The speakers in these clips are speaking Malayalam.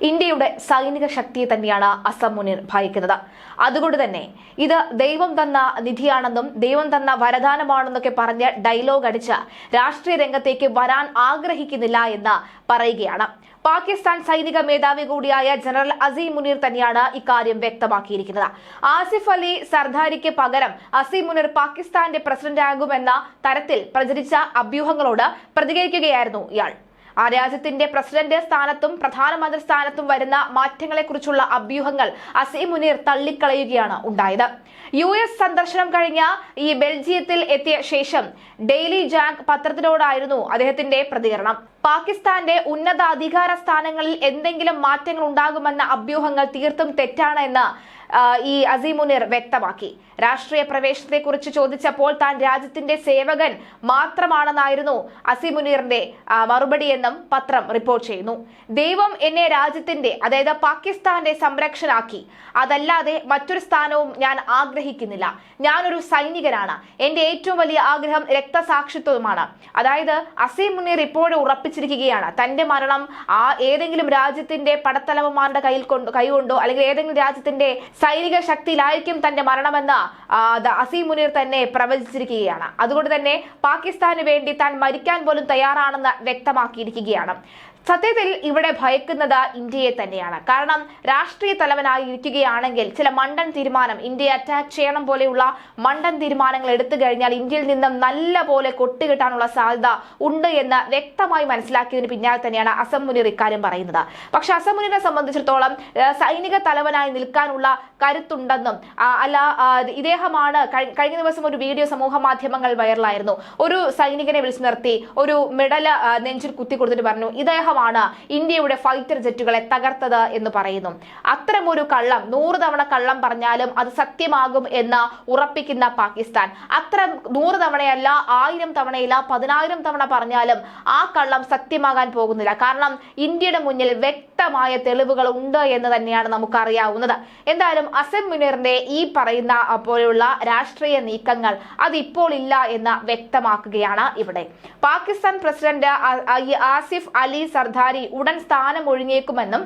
ഇന്ത്യയുടെ സൈനിക ശക്തിയെ തന്നെയാണ് അസം മുനീർ ഭയക്കുന്നത്. അതുകൊണ്ട് തന്നെ ഇത് ദൈവം തന്ന നിധിയാണെന്നും ദൈവം തന്ന വരദാനമാണെന്നൊക്കെ പറഞ്ഞ് ഡയലോഗ് അടിച്ച് രാഷ്ട്രീയ രംഗത്തേക്ക് വരാൻ ആഗ്രഹിക്കുന്നില്ല എന്ന് പറയുകയാണ്. പാകിസ്ഥാൻ സൈനിക മേധാവി കൂടിയായ ജനറൽ അസീം മുനീർ തന്നെയാണ് ഇക്കാര്യം വ്യക്തമാക്കിയിരിക്കുന്നത്. ആസിഫ് അലി സർദാരിക്ക് പകരം അസീം മുനീർ പാകിസ്ഥാന്റെ പ്രസിഡന്റ് ആകുമെന്ന തരത്തിൽ പ്രചരിച്ച അഭ്യൂഹങ്ങളോട് പ്രതികരിക്കുകയായിരുന്നു ഇയാൾ. ആ രാജ്യത്തിന്റെ പ്രസിഡന്റ് സ്ഥാനത്തും പ്രധാനമന്ത്രി സ്ഥാനത്തും വരുന്ന മാറ്റങ്ങളെക്കുറിച്ചുള്ള അഭ്യൂഹങ്ങൾ അസീം മുനീർ തള്ളിക്കളയുകയാണ് ഉണ്ടായത്. US സന്ദർശനം കഴിഞ്ഞ ഈ ബെൽജിയത്തിൽ എത്തിയ ശേഷം ഡെയിലി ജാഗ് പത്രത്തിനോടായിരുന്നു അദ്ദേഹത്തിന്റെ പ്രതികരണം. പാകിസ്ഥാന്റെ ഉന്നത അധികാര സ്ഥാനങ്ങളിൽ എന്തെങ്കിലും മാറ്റങ്ങൾ ഉണ്ടാകുമെന്ന അഭ്യൂഹങ്ങൾ തീർത്തും തെറ്റാണ് എന്ന് ഈ അസീം മുനീർ വ്യക്തമാക്കി. രാഷ്ട്രീയ പ്രവേശനത്തെക്കുറിച്ച് ചോദിച്ചപ്പോൾ താൻ രാജ്യത്തിന്റെ സേവകൻ മാത്രമാണെന്നായിരുന്നു അസീം മുനീറിന്റെ മറുപടിയെന്നും പത്രം റിപ്പോർട്ട് ചെയ്യുന്നു. ദൈവം എന്നെ രാജ്യത്തിന്റെ, അതായത് പാകിസ്ഥാന്റെ സംരക്ഷനാക്കി, അതല്ലാതെ മറ്റൊരു സ്ഥാനവും ഞാൻ ആഗ്രഹിക്കുന്നില്ല. ഞാനൊരു സൈനികനാണ്. എന്റെ ഏറ്റവും വലിയ ആഗ്രഹം രക്തസാക്ഷിത്വമാണ്. അതായത് അസീം മുനീർ ഇപ്പോഴും ഉറപ്പിച്ചിരിക്കുകയാണ് തന്റെ മരണം ഏതെങ്കിലും രാജ്യത്തിന്റെ പടത്തലവന്മാരുടെ കൈകൊണ്ടോ അല്ലെങ്കിൽ ഏതെങ്കിലും രാജ്യത്തിന്റെ സൈനിക ശക്തിയിലായിരിക്കും തന്റെ മരണമെന്ന് അസീം മുനീർ തന്നെ പ്രവചിച്ചിരിക്കുകയാണ്. അതുകൊണ്ട് തന്നെ പാകിസ്ഥാന് വേണ്ടി താൻ മരിക്കാൻ പോലും തയ്യാറാണെന്ന് വ്യക്തമാക്കിയിരിക്കുകയാണ്. സത്യത്തിൽ ഇവിടെ ഭയക്കുന്നത് ഇന്ത്യയെ തന്നെയാണ്. കാരണം രാഷ്ട്രീയ തലവനായി ഇരിക്കുകയാണെങ്കിൽ ചില മണ്ടൻ തീരുമാനം, ഇന്ത്യയെ അറ്റാക്ക് ചെയ്യണം പോലെയുള്ള മണ്ടൻ തീരുമാനങ്ങൾ എടുത്തു കഴിഞ്ഞാൽ ഇന്ത്യയിൽ നിന്നും നല്ല പോലെ കൊട്ടുകിട്ടാനുള്ള സാധ്യത ഉണ്ട് എന്ന് വ്യക്തമായി മനസ്സിലാക്കിയതിന് പിന്നാലെ തന്നെയാണ് അസം മുനീർ ഇക്കാര്യം പറയുന്നത്. പക്ഷെ അസം മുനീറിനെ സംബന്ധിച്ചിടത്തോളം സൈനിക തലവനായി നിൽക്കാനുള്ള കരുത്തുണ്ടെന്നും ഇദ്ദേഹമാണ് കഴിഞ്ഞ ദിവസം ഒരു വീഡിയോ സമൂഹ മാധ്യമങ്ങൾ വൈറലായിരുന്നു. ഒരു സൈനികനെ വിളിച്ചു നിർത്തി ഒരു മെഡല് നെഞ്ചിൽ കുത്തി കൊടുത്തിട്ട് പറഞ്ഞു ഇദ്ദേഹമാണ് ഇന്ത്യയുടെ ഫൈറ്റർ ജെറ്റുകളെ തകർത്തത് എന്ന് പറയുന്നു. അത്തരമൊരു കള്ളം 100 തവണ കള്ളം പറഞ്ഞാലും അത് സത്യമാകും എന്ന് ഉറപ്പിക്കുന്ന പാകിസ്ഥാൻ അത്തരം 100 തവണയല്ല, 1000 തവണയില്ല, 10,000 തവണ പറഞ്ഞാലും ആ കള്ളം സത്യമാകാൻ പോകുന്നില്ല. കാരണം ഇന്ത്യയുടെ മുന്നിൽ വ്യക്തമായ തെളിവുകൾ ഉണ്ട് എന്ന് തന്നെയാണ് നമുക്കറിയാവുന്നത്. എന്തായാലും അസം മുനീറിന്റെ ഈ പറയുന്ന പോലുള്ള രാഷ്ട്രീയ നീക്കങ്ങൾ അതിപ്പോൾ ഇല്ല എന്ന് വ്യക്തമാക്കുകയാണ് ഇവിടെ. പാകിസ്ഥാൻ പ്രസിഡന്റ് ആസിഫ് അലി സർദാരി ഉടൻ സ്ഥാനം ഒഴിഞ്ഞേക്കുമെന്നും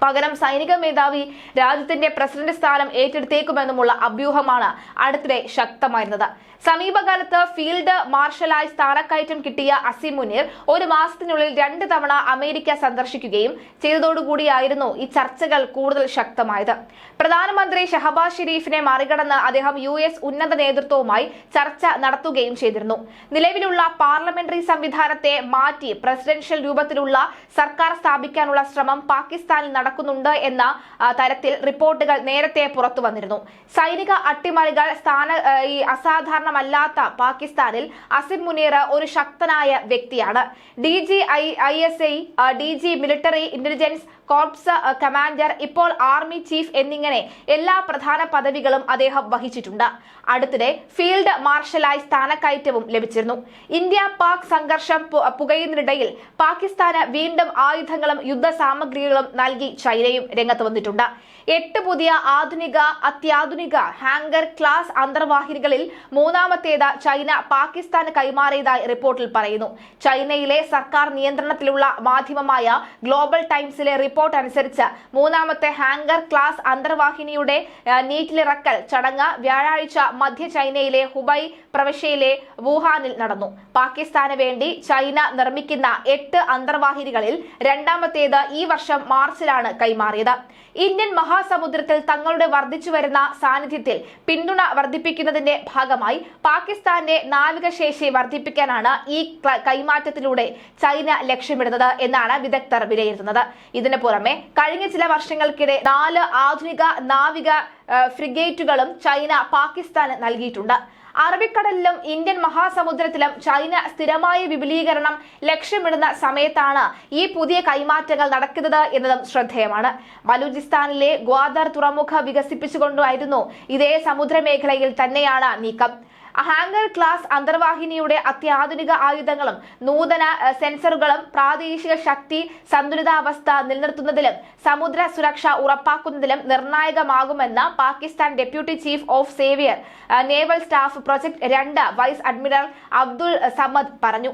പകരം സൈനിക മേധാവി രാജ്യത്തിന്റെ പ്രസിഡന്റ് സ്ഥാനം ഏറ്റെടുത്തേക്കുമെന്നുമുള്ള അഭ്യൂഹമാണ് അടുത്തിടെ ശക്തമായിരുന്നത്. സമീപകാലത്ത് ഫീൽഡ് മാർഷലായി സ്ഥാനക്കയറ്റം കിട്ടിയ അസീം മുനീർ ഒരു മാസത്തിനുള്ളിൽ 2 തവണ അമേരിക്ക സന്ദർശിക്കുകയും ചെയ്തതോടുകൂടിയായിരുന്നു ഈ ചർച്ചകൾ കൂടുതൽ ശക്തമായത്. പ്രധാനമന്ത്രി ഷഹബാസ് ഷെരീഫിനെ മറികടന്ന് അദ്ദേഹം US ഉന്നത നേതൃത്വവുമായി ചർച്ച നടത്തുകയും ചെയ്തിരുന്നു. നിലവിലുള്ള പാർലമെന്ററി സംവിധാനത്തെ മാറ്റി പ്രസിഡൻഷ്യൽ രൂപത്തിലുള്ള സർക്കാർ സ്ഥാപിക്കാനുള്ള ശ്രമം പാകിസ്ഥാനിൽ നടക്കുന്നുണ്ട് എന്ന തരത്തിൽ റിപ്പോർട്ടുകൾ നേരത്തെ പുറത്തു വന്നിരുന്നു. സൈനിക അട്ടിമറികൾ അസാധാരണമല്ലാത്ത പാകിസ്ഥാനിൽ അസീം മുനീർ ഒരു ശക്തനായ വ്യക്തിയാണ്. DGISI, DG military intelligence corps commander, ഇപ്പോൾ ആർമി ചീഫ് എന്നിങ്ങനെ എല്ലാ പ്രധാന പദവികളും അദ്ദേഹം വഹിച്ചിട്ടുണ്ട്. അടുത്തിടെ ഫീൽഡ് മാർഷലായി സ്ഥാനക്കയറ്റവും ലഭിച്ചിരുന്നു. ഇന്ത്യ പാക് സംഘർഷം പുകയുന്നതിനിടയിൽ പാകിസ്ഥാന് വീണ്ടും ആയുധങ്ങളും യുദ്ധസാമഗ്രികളും നൽകി ചൈനയും രംഗത്ത് വന്നിട്ടുണ്ട്. 8 പുതിയ അത്യാധുനിക ഹാങ്കർ ക്ലാസ് അന്തർവാഹിനികളിൽ 3ാമത്തേത് ചൈന പാകിസ്ഥാന് കൈമാറിയതായി റിപ്പോർട്ടിൽ പറയുന്നു. ചൈനയിലെ സർക്കാർ നിയന്ത്രണത്തിലുള്ള മാധ്യമമായ ഗ്ലോബൽ ടൈംസിലെ റിപ്പോർട്ട് അനുസരിച്ച് 3ാമത്തെ ഹാങ്കർ ക്ലാസ് അന്തർവാഹിനിയുടെ നീറ്റിലിറക്കൽ ചടങ്ങ് വ്യാഴാഴ്ച മധ്യ ചൈനയിലെ ഹുബൈ പ്രവിശ്യയിലെ വുഹാനിൽ നടന്നു. പാകിസ്ഥാന് വേണ്ടി ചൈന നിർമ്മിക്കുന്ന 8 അന്തർവാഹിനികളിൽ 2ാമത്തേത് ഈ വർഷം മാർച്ചിലാണ് കൈമാറിയത്. ഇന്ത്യൻ മഹാസമുദ്രത്തിൽ തങ്ങളുടെ വർദ്ധിച്ചുവരുന്ന സാന്നിധ്യത്തിൽ പിന്തുണ വർദ്ധിപ്പിക്കുന്നതിന്റെ ഭാഗമായി പാകിസ്ഥാന്റെ നാവികശേഷി വർദ്ധിപ്പിക്കാനാണ് ഈ കൈമാറ്റത്തിലൂടെ ചൈന ലക്ഷ്യമിടുന്നത് എന്നാണ് വിദഗ്ധർ വിലയിരുത്തുന്നത്. ഇതിനു പുറമെ കഴിഞ്ഞ ചില വർഷങ്ങൾക്കിടെ 4 ആധുനിക നാവിക ഫ്രിഗേറ്റുകളും ചൈന പാകിസ്ഥാന് നൽകിയിട്ടുണ്ട്. അറബിക്കടലിലും ഇന്ത്യൻ മഹാസമുദ്രത്തിലും ചൈന സ്ഥിരമായ വിപുലീകരണം ലക്ഷ്യമിടുന്ന സമയത്താണ് ഈ പുതിയ കൈമാറ്റങ്ങൾ നടക്കുന്നത് എന്നതും ശ്രദ്ധേയമാണ്. ബലൂചിസ്ഥാനിലെ ഗ്വാദർ തുറമുഖം വികസിപ്പിച്ചുകൊണ്ടായിരുന്നു ഇതേ സമുദ്രമേഖലയിൽ തന്നെയാണ് നീക്കം. ഹാങ്കർ ക്ലാസ് അന്തർവാഹിനിയുടെ അത്യാധുനിക ആയുധങ്ങളും നൂതന സെൻസറുകളും പ്രാദേശിക ശക്തി സന്തുലിതാവസ്ഥ നിലനിർത്തുന്നതിലും സമുദ്ര സുരക്ഷ ഉറപ്പാക്കുന്നതിലും നിർണായകമാകുമെന്ന് പാകിസ്ഥാൻ ഡെപ്യൂട്ടി ചീഫ് ഓഫ് സേവിയർ naval staff project 2 vice admiral Abdul Samad പറഞ്ഞു.